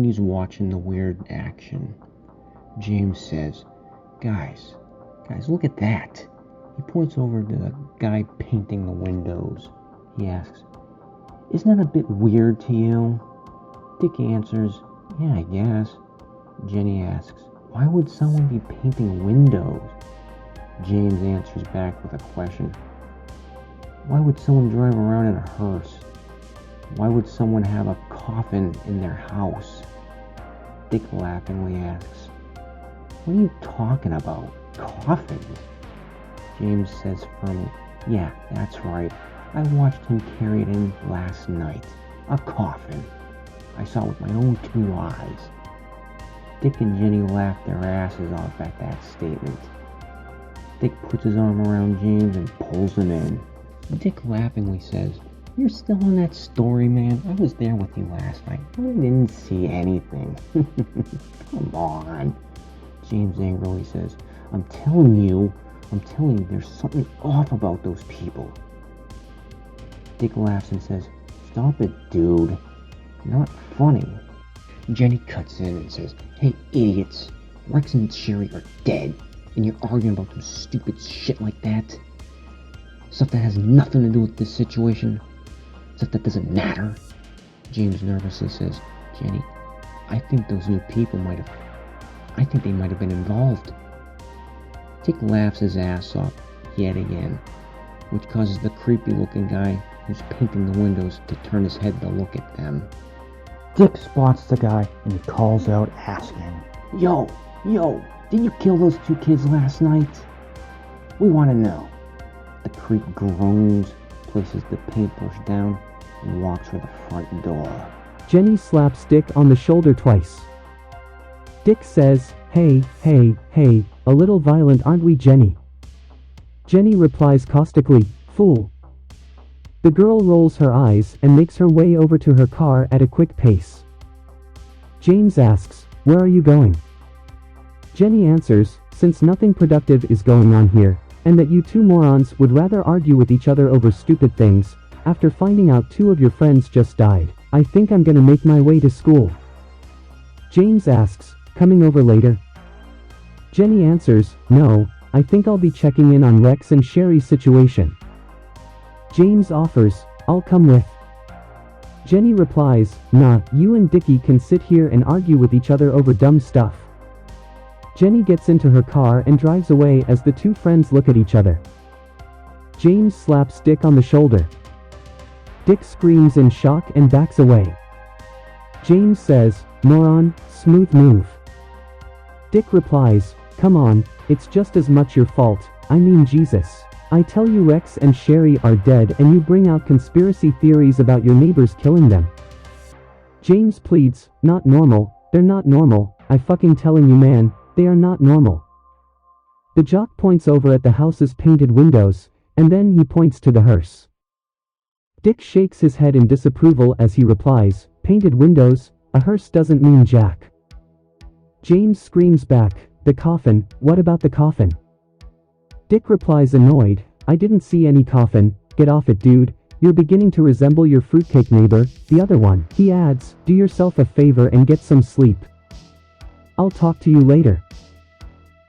He's watching the weird action. James says, Guys, look at that. He points over to the guy painting the windows. He asks, Isn't that a bit weird to you? Dick answers, Yeah, I guess. Jenny asks, Why would someone be painting windows? James answers back with a question. Why would someone drive around in a hearse? Why would someone have a coffin in their house? Dick laughingly asks, What are you talking about? Coffins? James says firmly, Yeah, that's right. I watched him carry it in last night. A coffin. I saw it with my own 2 eyes. Dick and Jenny laugh their asses off at that statement. Dick puts his arm around James and pulls him in. Dick laughingly says, You're still on that story, man. I was there with you last night. I didn't see anything. Come on. James angrily says, I'm telling you there's something off about those people. Dick laughs and says, Stop it, dude. Not funny. Jenny cuts in and says, Hey, idiots. Rex and Sherry are dead, and you're arguing about some stupid shit like that? Stuff that has nothing to do with this situation? Stuff that doesn't matter? James nervously says, Jenny, I think those new people might have been involved. Dick laughs his ass off yet again, which causes the creepy-looking guy who's painting the windows to turn his head to look at them. Dick spots the guy and he calls out asking, Yo, did you kill those 2 kids last night? We want to know. The creep groans, places the paintbrush down, and walks for the front door. Jenny slaps Dick on the shoulder twice. Dick says, Hey, a little violent, aren't we, Jenny? Jenny replies caustically, Fool. The girl rolls her eyes and makes her way over to her car at a quick pace. James asks, Where are you going? Jenny answers, Since nothing productive is going on here, and that you 2 morons would rather argue with each other over stupid things, after finding out 2 of your friends just died, I think I'm gonna make my way to school. James asks, Coming over later? Jenny answers, No, I think I'll be checking in on Rex and Sherry's situation. James offers, I'll come with. Jenny replies, Nah, you and Dickie can sit here and argue with each other over dumb stuff. Jenny gets into her car and drives away as the 2 friends look at each other. James slaps Dick on the shoulder. Dick screams in shock and backs away. James says, Moron, smooth move. Dick replies, Come on, it's just as much your fault, I mean Jesus. I tell you Rex and Sherry are dead and you bring out conspiracy theories about your neighbors killing them. James pleads, Not normal, they're not normal, I fucking telling you man, they are not normal. The jock points over at the house's painted windows, and then he points to the hearse. Dick shakes his head in disapproval as he replies, Painted windows, a hearse doesn't mean jack. James screams back, The coffin, what about the coffin? Dick replies annoyed, I didn't see any coffin, get off it dude, you're beginning to resemble your fruitcake neighbor, the other one. He adds, Do yourself a favor and get some sleep. I'll talk to you later.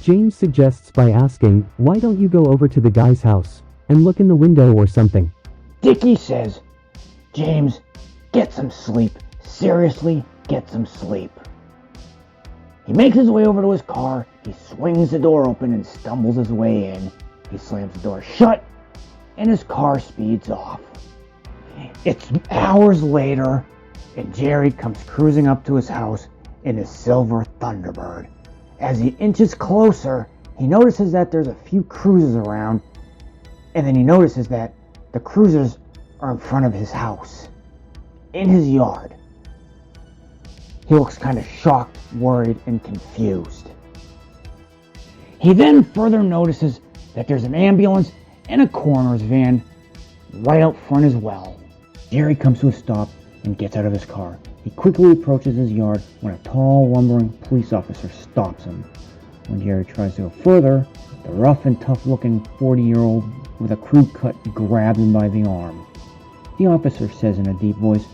James suggests by asking, Why don't you go over to the guy's house, and look in the window or something? Dickie says, James, get some sleep. Seriously, get some sleep. He makes his way over to his car, he swings the door open and stumbles his way in. He slams the door shut, and his car speeds off. It's hours later, and Jerry comes cruising up to his house in his silver Thunderbird. As he inches closer, he notices that there's a few cruisers around, and then he notices that the cruisers are in front of his house, in his yard. He looks kind of shocked, worried, and confused. He then further notices that there's an ambulance and a coroner's van right out front as well. Jerry comes to a stop and gets out of his car. He quickly approaches his yard when a tall, lumbering police officer stops him. When Jerry tries to go further, the rough and tough-looking 40-year-old with a crew cut grabs him by the arm. The officer says in a deep voice,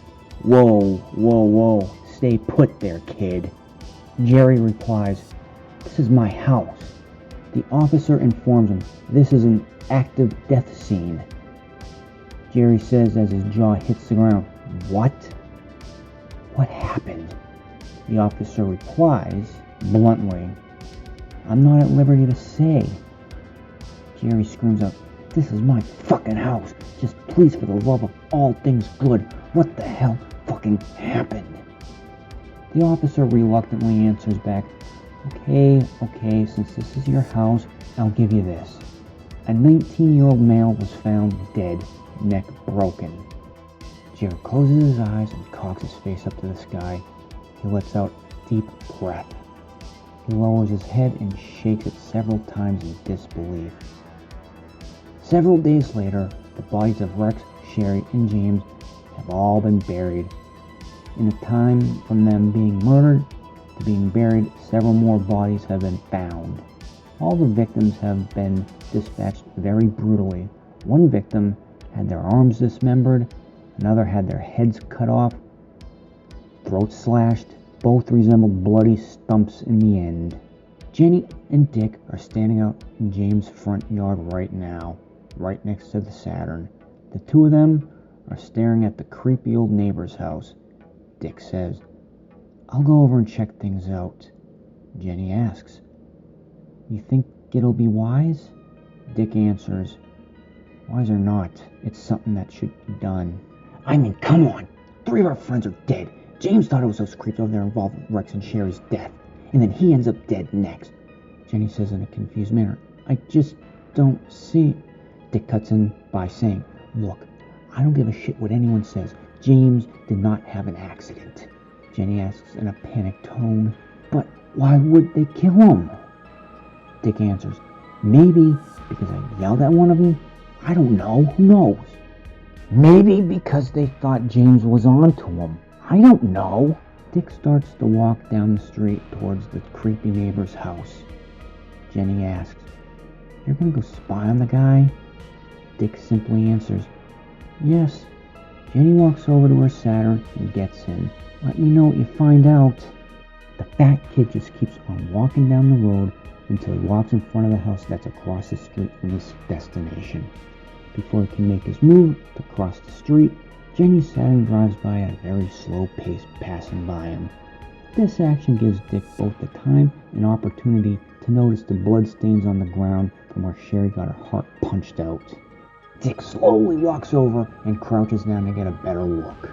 Whoa, stay put there, kid. Jerry replies, "This is my house." The officer informs him this is an active death scene. Jerry says as his jaw hits the ground, "What? What happened?" The officer replies, bluntly, "I'm not at liberty to say." Jerry screams out, "This is my fucking house. Just please, for the love of all things good, what the hell fucking happened?" The officer reluctantly answers back, Okay, since this is your house, I'll give you this. A 19-year-old male was found dead, neck broken. Jerry closes his eyes and cocks his face up to the sky. He lets out a deep breath. He lowers his head and shakes it several times in disbelief. Several days later, the bodies of Rex, Sherry, and James have all been buried. In the time from them being murdered to being buried, several more bodies have been found. All the victims have been dispatched very brutally. One victim had their arms dismembered, another had their heads cut off, throats slashed. Both resembled bloody stumps in the end. Jenny and Dick are standing out in James' front yard right now, right next to the Saturn. The two of them are staring at the creepy old neighbor's house. Dick says, "I'll go over and check things out." Jenny asks, "You think it'll be wise?" Dick answers, "Wise or not, it's something that should be done." "I mean, come on. 3 of our friends are dead. James thought it was those creeps over there involved with Rex and Sherry's death, and then he ends up dead next." Jenny says in a confused manner, "I just don't see." Dick cuts in by saying, "Look, I don't give a shit what anyone says. James did not have an accident." Jenny asks in a panicked tone, "But why would they kill him?" Dick answers, "Maybe because I yelled at one of them. I don't know. Who knows? Maybe because they thought James was on to him. I don't know." Dick starts to walk down the street towards the creepy neighbor's house. Jenny asks, "You're gonna go spy on the guy?" Dick simply answers, "Yes." Jenny walks over to her Saturn and gets in. "Let me know what you find out." The fat kid just keeps on walking down the road until he walks in front of the house that's across the street from his destination. Before he can make his move to cross the street, Jenny's Saturn drives by at a very slow pace, passing by him. This action gives Dick both the time and opportunity to notice the bloodstains on the ground from where Sherry got her heart punched out. Dick slowly walks over and crouches down to get a better look.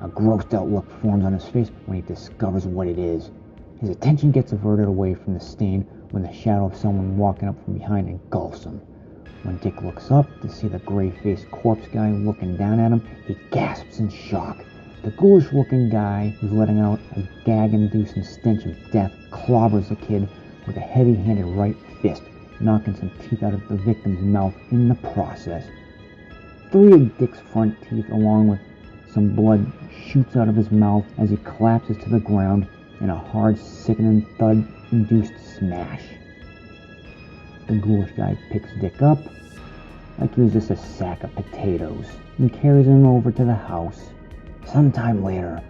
A grossed out look forms on his face when he discovers what it is. His attention gets averted away from the stain when the shadow of someone walking up from behind engulfs him. When Dick looks up to see the gray-faced corpse guy looking down at him, he gasps in shock. The ghoulish-looking guy, who's letting out a gag-inducing stench of death, clobbers the kid with a heavy-handed right fist, knocking some teeth out of the victim's mouth in the process. 3 of Dick's front teeth, along with some blood, shoots out of his mouth as he collapses to the ground in a hard, sickening thud-induced smash. The ghoulish guy picks Dick up like he was just a sack of potatoes and carries him over to the house. Sometime later,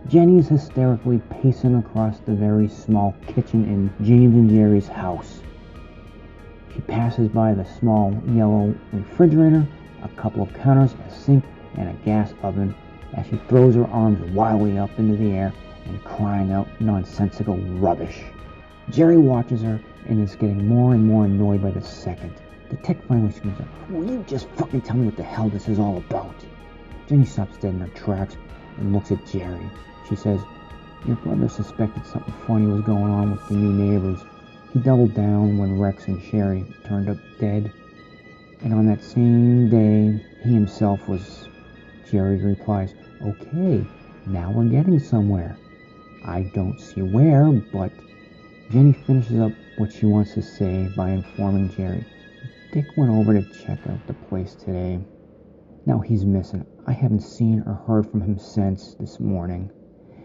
Jenny is hysterically pacing across the very small kitchen in James and Jerry's house. She passes by the small yellow refrigerator, a couple of counters, a sink, and a gas oven as she throws her arms wildly up into the air and crying out nonsensical rubbish. Jerry watches her and is getting more and more annoyed by the second. The tech finally screams out, "Will you just fucking tell me what the hell this is all about?" Jenny stops dead in her tracks and looks at Jerry. She says, "Your brother suspected something funny was going on with the new neighbors. He doubled down when Rex and Sherry turned up dead. And on that same day, he himself was..." Jerry replies, "Okay, now we're getting somewhere. I don't see where, but..." Jenny finishes up what she wants to say by informing Jerry, "Dick went over to check out the place today. Now he's missing. I haven't seen or heard from him since this morning.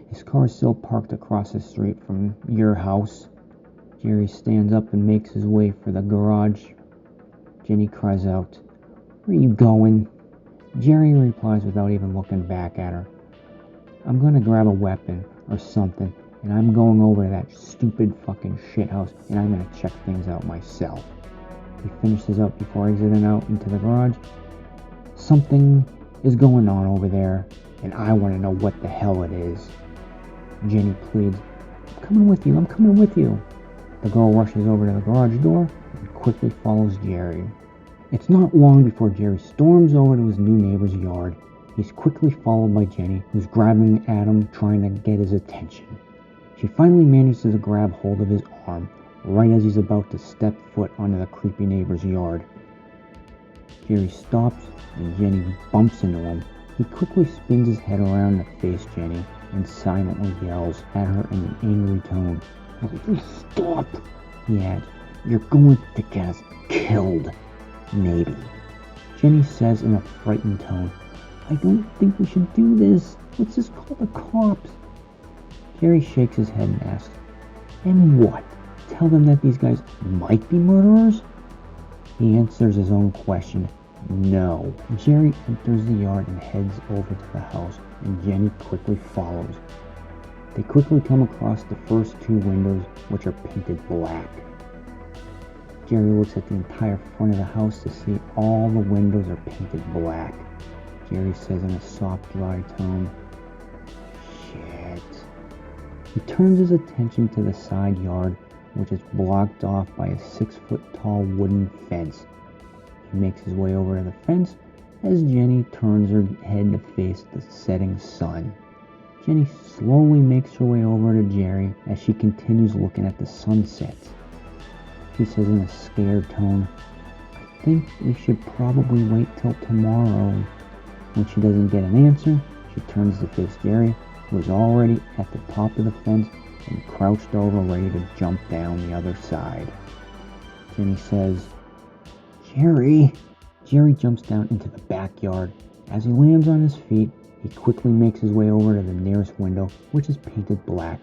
His car is still parked across the street from your house." Jerry stands up and makes his way for the garage. Jenny cries out, "Where are you going?" Jerry replies without even looking back at her, I'm gonna grab a weapon or something, and I'm going over to that stupid fucking shithouse, and I'm gonna check things out myself. He finishes up before exiting out into the garage. Something is going on over there, and I want to know what the hell it is. Jenny pleads, I'm coming with you. The girl rushes over to the garage door and quickly follows Jerry. It's not long before Jerry storms over to his new neighbor's yard. He's quickly followed by Jenny, who's grabbing at him, trying to get his attention. She finally manages to grab hold of his arm, right as he's about to step foot onto the creepy neighbor's yard. Jerry stops, and Jenny bumps into him. He quickly spins his head around to face Jenny and silently yells at her in an angry tone. "Will you stop?" he adds. "You're going to get us killed. Maybe." Jenny says in a frightened tone, "I don't think we should do this. Let's just call the cops." Jerry shakes his head and asks, "And what? Tell them that these guys might be murderers?" He answers his own question, "No." Jerry enters the yard and heads over to the house, and Jenny quickly follows. They quickly come across the first two windows, which are painted black. Jerry looks at the entire front of the house to see all the windows are painted black. Jerry says in a soft, dry tone, "Shit." He turns his attention to the side yard, which is blocked off by a 6-foot-tall wooden fence. He makes his way over to the fence as Jenny turns her head to face the setting sun. Jenny slowly makes her way over to Jerry as she continues looking at the sunset. She says in a scared tone, "I think we should probably wait till tomorrow." When she doesn't get an answer, she turns to face Jerry, who is already at the top of the fence and crouched over ready to jump down the other side. Jenny says, "Jerry." Jerry jumps down into the backyard. As he lands on his feet, he quickly makes his way over to the nearest window, which is painted black.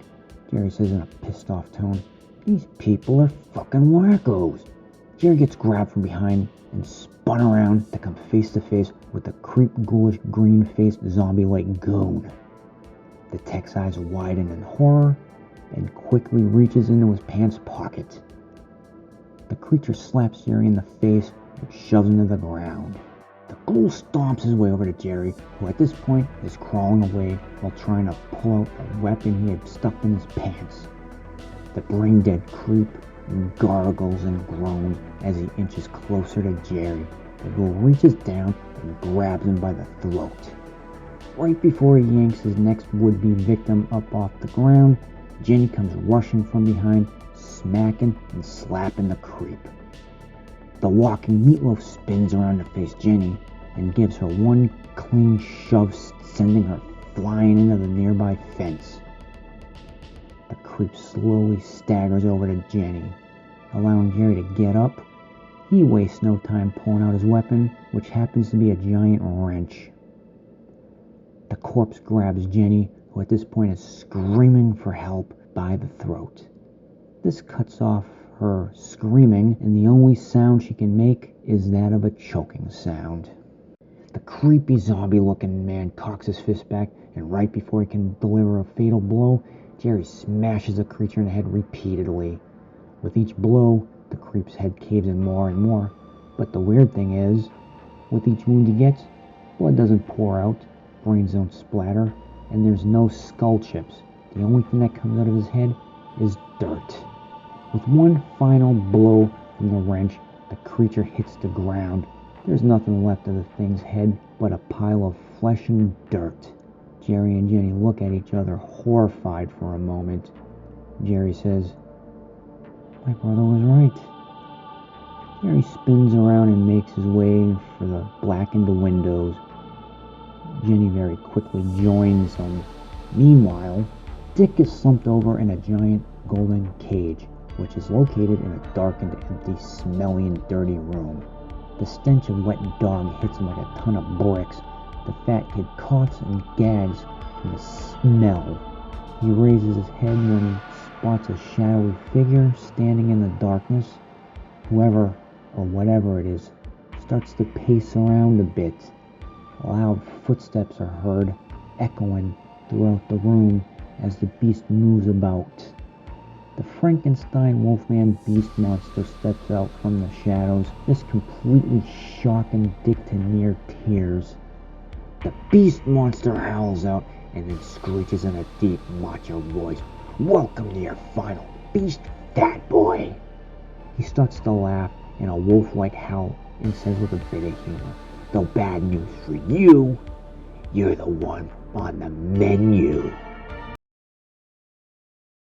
Jerry says in a pissed off tone, "These people are fucking wackos." Jerry gets grabbed from behind and spun around to come face to face with the creep ghoulish green-faced zombie-like goon. The tech's eyes widen in horror and quickly reaches into his pants pocket. The creature slaps Jerry in the face and shoves him to the ground. The ghoul stomps his way over to Jerry, who at this point is crawling away while trying to pull out a weapon he had stuffed in his pants. The brain-dead creep gargles and groans as he inches closer to Jerry. The ghoul reaches down and grabs him by the throat. Right before he yanks his next would-be victim up off the ground, Jenny comes rushing from behind, smacking and slapping the creep. The walking meatloaf spins around to face Jenny and gives her one clean shove, sending her flying into the nearby fence. The creep slowly staggers over to Jenny, allowing Jerry to get up. He wastes no time pulling out his weapon, which happens to be a giant wrench. The corpse grabs Jenny, who at this point is screaming for help, by the throat. This cuts off her screaming, and the only sound she can make is that of a choking sound. The creepy zombie-looking man cocks his fist back, and right before he can deliver a fatal blow, Jerry smashes the creature in the head repeatedly. With each blow, the creep's head caves in more and more, but the weird thing is, with each wound he gets, blood doesn't pour out, brains don't splatter, and there's no skull chips. The only thing that comes out of his head is dirt. With one final blow from the wrench, the creature hits the ground. There's nothing left of the thing's head but a pile of flesh and dirt. Jerry and Jenny look at each other, horrified for a moment. Jerry says, "My brother was right." Jerry spins around and makes his way for the blackened windows. Jenny very quickly joins him. Meanwhile, Dick is slumped over in a giant golden cage, which is located in a dark and empty, smelly and dirty room. The stench of wet dog hits him like a ton of bricks. The fat kid coughs and gags from the smell. He raises his head when he spots a shadowy figure standing in the darkness. Whoever or whatever it is starts to pace around a bit. Loud footsteps are heard, echoing throughout the room as the beast moves about. The Frankenstein Wolfman beast monster steps out from the shadows, this completely shocking Dick to near tears. The beast monster howls out and then screeches in a deep macho voice, "Welcome to your final feast, fat boy." He starts to laugh in a wolf-like howl and says with a bit of humor, "Though bad news for you, you're the one on the menu."